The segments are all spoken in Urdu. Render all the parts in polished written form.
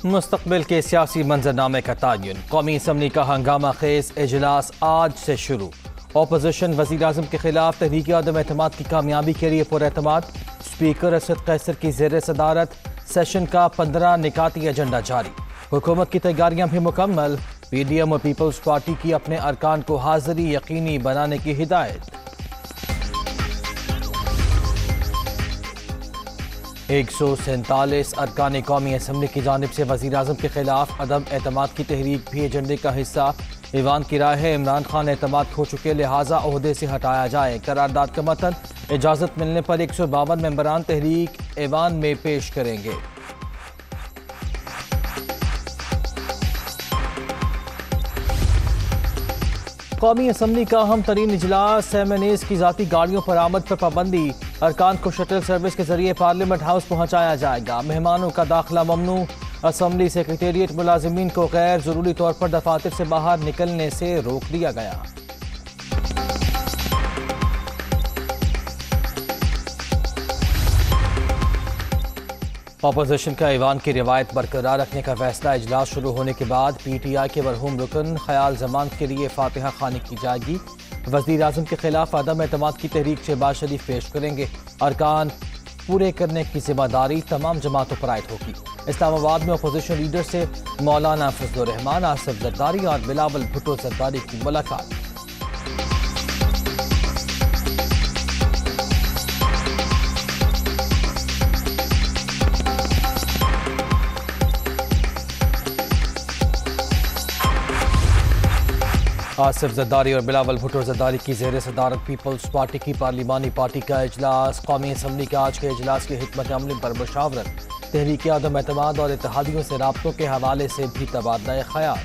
مستقبل کے سیاسی منظرنامے کا تعین، قومی اسمبلی کا ہنگامہ خیز اجلاس آج سے شروع۔ اپوزیشن وزیر اعظم کے خلاف تحریک عدم اعتماد کی کامیابی کے لیے پر اعتماد۔ اسپیکر اسد قیصر کی زیر صدارت سیشن کا 15 نکاتی ایجنڈا جاری۔ حکومت کی تیاریاں بھی مکمل، پی ڈی ایم اور پیپلز پارٹی کی اپنے ارکان کو حاضری یقینی بنانے کی ہدایت۔ 147 ارکان قومی اسمبلی کی جانب سے وزیر اعظم کے خلاف عدم اعتماد کی تحریک بھی ایجنڈے کا حصہ۔ ایوان کی رائے ہے عمران خان اعتماد کھو چکے، لہٰذا عہدے سے ہٹایا جائے۔ قرارداد کا متن اجازت ملنے پر 152 ممبران تحریک ایوان میں پیش کریں گے۔ قومی اسمبلی کا اہم ترین اجلاس، سیمنیز کی ذاتی گاڑیوں پر آمد پر پابندی۔ ارکان کو شٹل سروس کے ذریعے پارلیمنٹ ہاؤس پہنچایا جائے گا۔ مہمانوں کا داخلہ ممنوع۔ اسمبلی سیکریٹریٹ ملازمین کو غیر ضروری طور پر دفاتر سے باہر نکلنے سے روک دیا گیا۔ اپوزیشن کا ایوان کی روایت برقرار رکھنے کا فیصلہ، اجلاس شروع ہونے کے بعد پی ٹی آئی کے مرحوم رکن خیال زمان کے لیے فاتحہ خوانی کی جائے گی۔ وزیر اعظم کے خلاف عدم اعتماد کی تحریک شہباز شریف پیش کریں گے۔ ارکان پورے کرنے کی ذمہ داری تمام جماعتوں پر عائد ہوگی۔ اسلام آباد میں اپوزیشن لیڈر سے مولانا فضل الرحمان، آصف زرداری اور بلاول بھٹو زرداری کی ملاقات۔ آصف زرداری اور بلاول بھٹو زرداری کی زیر صدارت پیپلز پارٹی کی پارلیمانی پارٹی کا اجلاس۔ قومی اسمبلی کے آج کے اجلاس کی حکمت عملی پر مشاورت۔ تحریک عدم اعتماد اور اتحادیوں سے رابطوں کے حوالے سے بھی تبادلہ خیال۔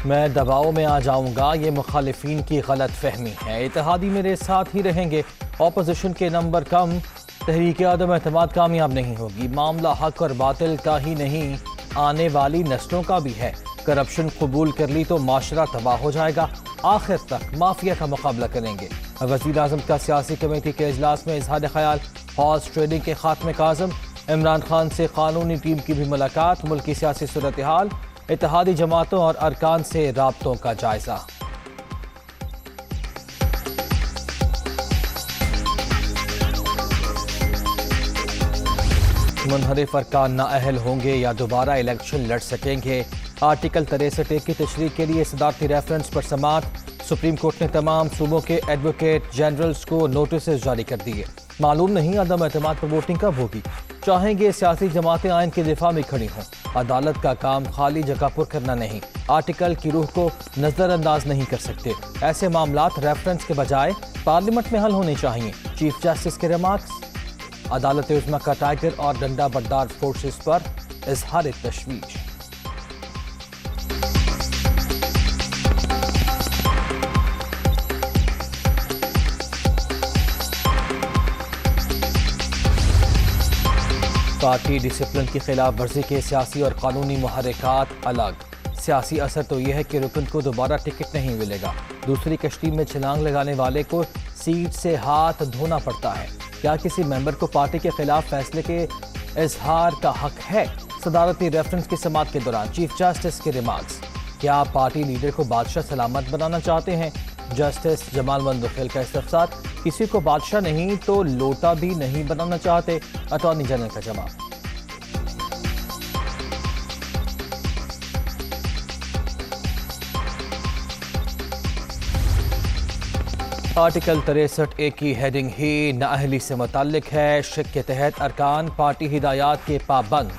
میں دباؤ میں آ جاؤں گا، یہ مخالفین کی غلط فہمی ہے، اتحادی میرے ساتھ ہی رہیں گے۔ اپوزیشن کے نمبر کم، تحریک عدم اعتماد کامیاب نہیں ہوگی۔ معاملہ حق اور باطل کا ہی نہیں، آنے والی نسلوں کا بھی ہے۔ کرپشن قبول کر لی تو معاشرہ تباہ ہو جائے گا، آخر تک مافیا کا مقابلہ کریں گے۔ وزیر اعظم کا سیاسی کمیٹی کے اجلاس میں اظہار خیال، ہارس ٹریڈنگ کے خاتمے کا عزم۔ عمران خان سے قانونی ٹیم کی بھی ملاقات، ملک کی سیاسی صورتحال، اتحادی جماعتوں اور ارکان سے رابطوں کا جائزہ۔ منحرف ارکان نااہل ہوں گے یا دوبارہ الیکشن لڑ سکیں گے۔ آرٹیکل 63 کی تشریح کے لیے صدارتی ریفرنس پر سماعت۔ سپریم کورٹ نے تمام صوبوں کے ایڈوکیٹ جنرلز کو نوٹسز جاری کر دیے۔ معلوم نہیں عدم اعتماد پر ووٹنگ کب ہوگی۔ چاہیں گے سیاسی جماعتیں آئین کے دفاع میں کھڑی ہوں۔ عدالت کا کام خالی جگہ پر کرنا نہیں، آرٹیکل کی روح کو نظر انداز نہیں کر سکتے۔ ایسے معاملات ریفرنس کے بجائے پارلیمنٹ میں حل ہونے چاہیے۔ چیف جسٹس کے ریمارکس۔ عدالت عظمیٰ کا ٹائیگر اور ڈنڈا بردار فورسز پر اظہار تشویش۔ پارٹی ڈسپلن کی خلاف ورزی کے سیاسی اور قانونی محرکات الگ۔ سیاسی اثر تو یہ ہے کہ رکن کو دوبارہ ٹکٹ نہیں ملے گا، دوسری کشتی میں چھلانگ لگانے والے کو سیٹ سے ہاتھ دھونا پڑتا ہے۔ کیا کسی ممبر کو پارٹی کے خلاف فیصلے کے اظہار کا حق ہے؟ صدارتی ریفرنس کی سماعت کے دوران چیف جسٹس کے ریمارکس۔ کیا پارٹی لیڈر کو بادشاہ سلامت بنانا چاہتے ہیں؟ جسٹس جمال مندوخیل کا استفسار۔ کسی کو بادشاہ نہیں تو لوٹا بھی نہیں بنانا چاہتے، اٹارنی جنرل کا جواب۔ آرٹیکل 63A کی ہیڈنگ ہی نااہلی سے متعلق ہے۔ شک کے تحت ارکان پارٹی ہدایات کے پابند،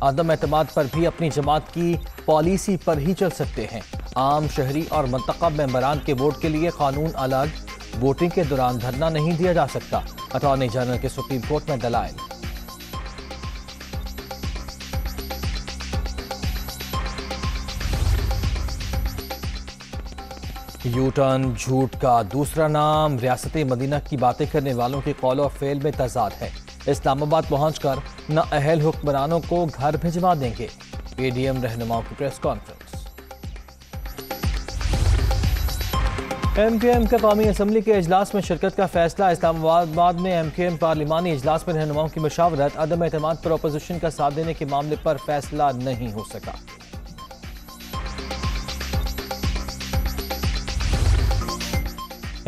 عدم اعتماد پر بھی اپنی جماعت کی پالیسی پر ہی چل سکتے ہیں۔ عام شہری اور منتخب ممبران کے ووٹ کے لیے قانون الگ، ووٹنگ کے دوران دھرنا نہیں دیا جا سکتا۔ اٹارنی جنرل کے سپریم کورٹ میں دلائل۔ یو ٹرن جھوٹ کا دوسرا نام، ریاست مدینہ کی باتیں کرنے والوں کے قول و فعل میں تضاد ہے۔ اسلام آباد پہنچ کر نااہل حکمرانوں کو گھر بھجوا دیں گے۔ پی ڈی ایم رہنماؤں کی press conference. M Q M کا قومی اسمبلی کے اجلاس میں شرکت کا فیصلہ۔ اسلام آباد میں ایم کیو ایم پارلیمانی اجلاس میں رہنماؤں کی مشاورت، عدم اعتماد پر اپوزیشن کا ساتھ دینے کے معاملے پر فیصلہ نہیں ہو سکا۔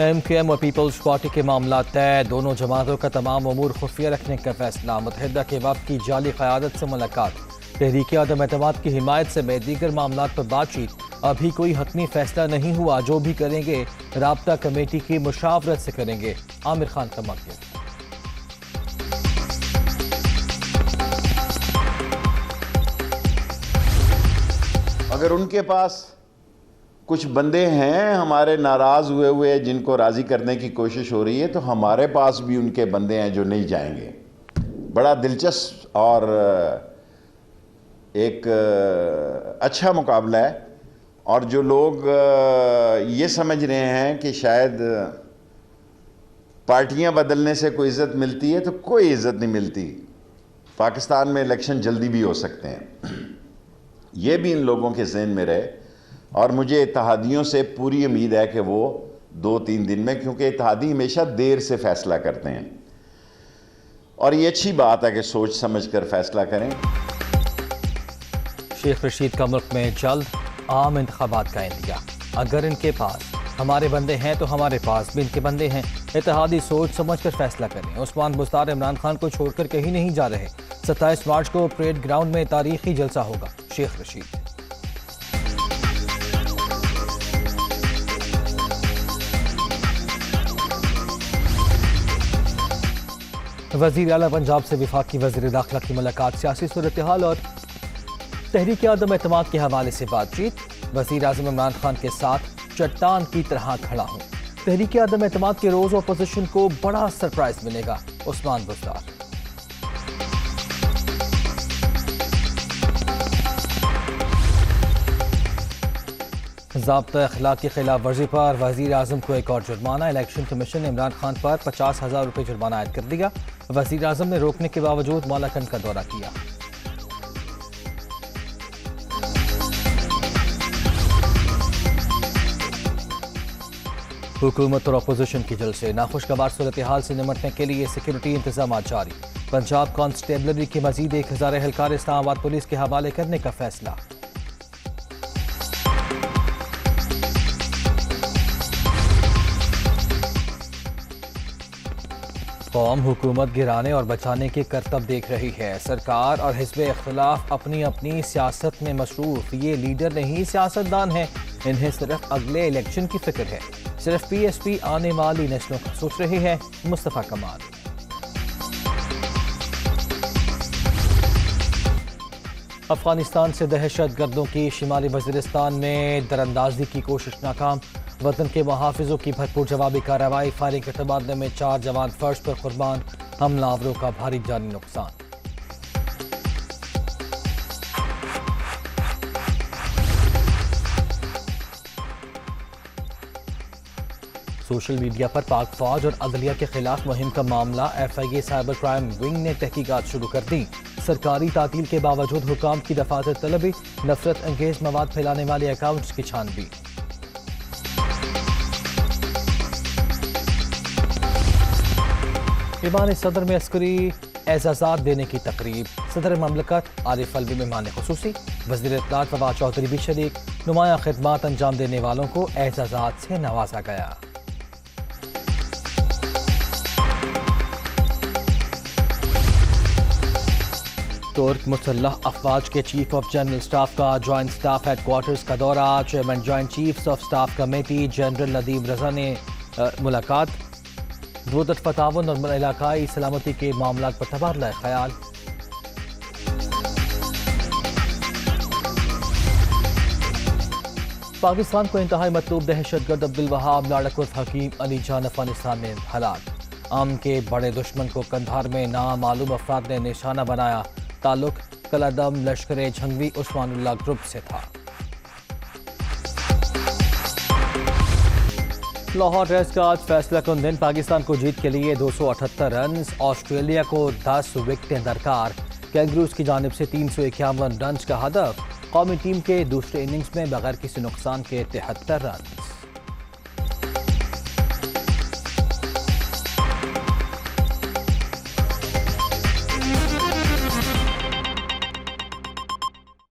ایم کیو ایم اور پیپلز پارٹی کے معاملات طے، دونوں جماعتوں کا تمام امور خفیہ رکھنے کا فیصلہ۔ متحدہ کے وفد کی جعلی قیادت سے ملاقات، تحریک عدم اعتماد کی حمایت سے دیگر معاملات پر بات چیت۔ ابھی کوئی حتمی فیصلہ نہیں ہوا، جو بھی کریں گے رابطہ کمیٹی کی مشاورت سے کریں گے۔ عامر خان کا مطلب اگر ان کے پاس کچھ بندے ہیں ہمارے ناراض ہوئے جن کو راضی کرنے کی کوشش ہو رہی ہے، تو ہمارے پاس بھی ان کے بندے ہیں جو نہیں جائیں گے۔ بڑا دلچسپ اور ایک اچھا مقابلہ ہے، اور جو لوگ یہ سمجھ رہے ہیں کہ شاید پارٹیاں بدلنے سے کوئی عزت ملتی ہے، تو کوئی عزت نہیں ملتی۔ پاکستان میں الیکشن جلدی بھی ہو سکتے ہیں، یہ بھی ان لوگوں کے ذہن میں رہے۔ اور مجھے اتحادیوں سے پوری امید ہے کہ وہ 2-3 دن میں، کیونکہ اتحادی ہمیشہ دیر سے فیصلہ کرتے ہیں، اور یہ اچھی بات ہے کہ سوچ سمجھ کر فیصلہ کریں۔ شیخ رشید کا ملک میں جلد عام انتخابات کا اندیا۔ اگر ان کے پاس ہمارے بندے ہیں تو ہمارے پاس بھی ان کے بندے ہیں، اتحادی سوچ سمجھ کر فیصلہ کریں۔ عثمان بزدار عمران خان کو چھوڑ کر کہیں نہیں جا رہے۔ 27 مارچ کو پریڈ گراؤنڈ میں تاریخی جلسہ ہوگا۔ شیخ رشید وزیر اعلیٰ پنجاب سے وفاقی وزیر داخلہ کی ملاقات، سیاسی صورتحال اور تحریک عدم اعتماد کے حوالے سے بات چیت۔ وزیر اعظم عمران خان کے ساتھ چٹان کی طرح کھڑا ہوں، تحریک عدم اعتماد کے روز اپوزیشن کو بڑا سرپرائز ملے گا۔ عثمان بزدار ضابطۂ اخلاق کی خلاف ورزی پر وزیر اعظم کو ایک اور جرمانہ۔ الیکشن کمیشن نے عمران خان پر 50,000 روپے جرمانہ عائد کر دیا۔ وزیر اعظم نے روکنے کے باوجود مالاکنڈ کا دورہ کیا۔ حکومت اور اپوزیشن کی جلسے، ناخوشگوار صورتحال سے نمٹنے کے لیے سیکورٹی انتظامات جاری۔ پنجاب کانسٹیبلری کے مزید 1000 اہلکار اسلام آباد پولیس کے حوالے کرنے کا فیصلہ۔ قوم حکومت گرانے اور بچانے کے کرتب دیکھ رہی ہے۔ سرکار اور حزب اختلاف اپنی اپنی سیاست میں مصروف۔ یہ لیڈر نہیں، سیاستدان ہیں، انہیں صرف اگلے الیکشن کی فکر ہے۔ صرف پی ایس پی آنے والی نسلوں کا سوچ رہی ہے۔ مصطفیٰ کمال افغانستان سے دہشت گردوں کی شمالی وزیرستان میں دراندازی کی کوشش ناکام۔ وطن کے محافظوں کی بھرپور جوابی کارروائی، فائرنگ کے تبادلے میں 4 جوان فرش پر قربان، حملہ آوروں کا بھاری جانی نقصان۔ سوشل میڈیا پر پاک فوج اور عدلیہ کے خلاف مہم کا معاملہ، F I A cyber crime wing نے تحقیقات شروع کر دی۔ سرکاری تعطیل کے باوجود حکام کی دفاتر طلبی، نفرت انگیز مواد پھیلانے والے اکاؤنٹس کی چھانبین۔ ایوان صدر میں عسکری اعزازات دینے کی تقریب، صدر مملکت عارف الوی مہمان خصوصی، وزیر اطلاعات فواد چودھری بھی شریک۔ نمایاں خدمات انجام دینے والوں کو اعزازات سے نوازا گیا۔ ترک مسلح افواج کے چیف آف جنرل سٹاف کا جوائنٹ سٹاف ہیڈ کوارٹرز کا دورہ، chairman joint chiefs of staff committee general Nadeem Raza نے ملاقات۔ دو طرفہ تعاون اور علاقائی سلامتی کے معاملات پر تبادلہ خیال۔ پاکستان کو انتہائی مطلوب دہشت گرد عبدالوہاب لاڑک عرف حکیم علی جان افغانستان میں ہلاک۔ امن کے بڑے دشمن کو قندھار میں نامعلوم افراد نے نشانہ بنایا۔ تعلق کلادم لشکر جھنگوی عثمان اللہ گروپ سے تھا۔ لاہور ٹیسٹ کا آج فیصلہ کن دن، پاکستان کو جیت کے لیے 278 رنز، آسٹریلیا کو 10 وکٹیں درکار۔ کینگروز کی جانب سے 351 رنز کا ہدف، قومی ٹیم کے دوسرے اننگز میں بغیر کسی نقصان کے 73 رنز۔